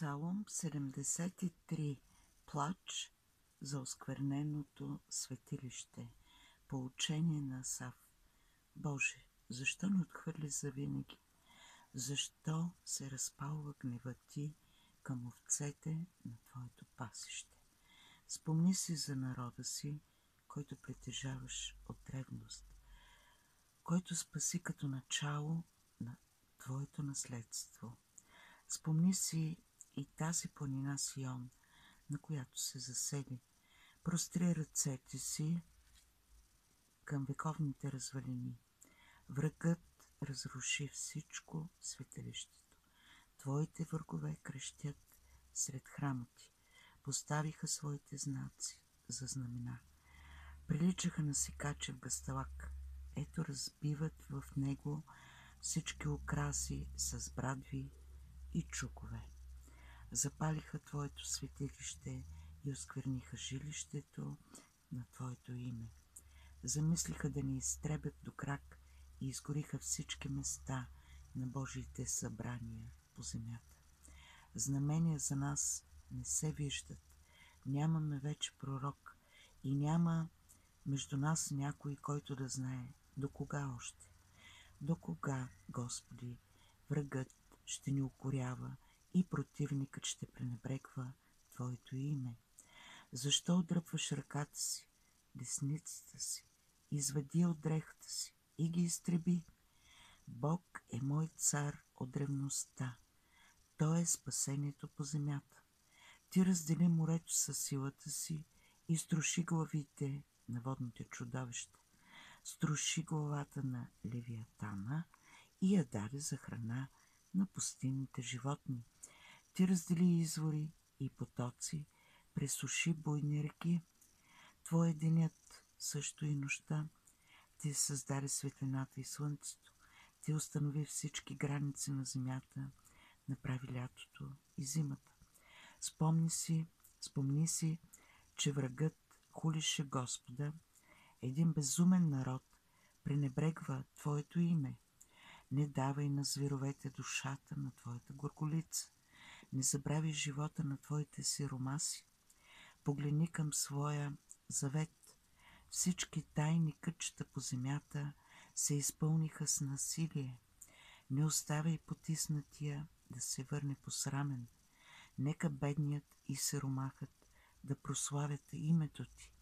Псалом 73. Плач за оскверненото светилище. Поучение на Асав. Боже, защо не отхвърли завинаги? Защо се разпалва гневът ти към овцете на твоето пасище? Спомни си за народа си, който притежаваш от древност, който спаси като начало на твоето наследство. Спомни си и тази планина Сион, на която се засели. Простри ръцете си към вековните развалини. Врагът разруши всичко светилището. Твоите врагове крещят сред храма ти. Поставиха своите знаци за знамена. Приличаха на сикачев гъсталак. Ето разбиват в него всички украси с брадви и чукове. Запалиха твоето светилище и оскверниха жилището на твоето име. Замислиха да ни изтребят до крак и изгориха всички места на Божиите събрания по земята. Знамения за нас не се виждат, нямаме вече пророк и няма между нас някой, който да знае до кога още. До кога, Господи, врагът ще ни укорява и противникът ще пренебрегва Твоето име? Защо отдръпваш ръката си, десницата си, извади от дрехата си и ги изтреби? Бог е мой цар от древността. Той е спасението по земята. Ти раздели морето със силата си и струши главите на водните чудовища. Струши главата на Левиатана и я даде за храна на пустинните животни. Ти раздели извори и потоци, пресуши буйни реки. Твой денят, също и нощта. Ти създаде светлината и слънцето. Ти установи всички граници на земята, направи лятото и зимата. Спомни си, че врагът хулише Господа. Един безумен народ пренебрегва Твоето име. Не давай на зверовете душата на Твоята горголица. Не забрави живота на Твоите сиромаси. Погледни към своя завет. Всички тайни кътчета по земята се изпълниха с насилие. Не оставяй потиснатия да се върне посрамен. Нека бедният и сиромахът да прославят името Ти.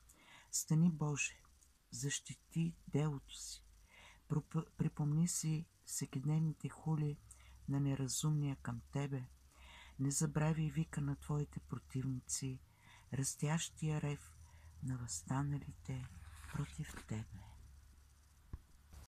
Стани, Боже, защити делото си. Припомни си всекидневните хули на неразумния към Тебе. Не забравяй вика на Твоите противници, растящия рев на възстаналите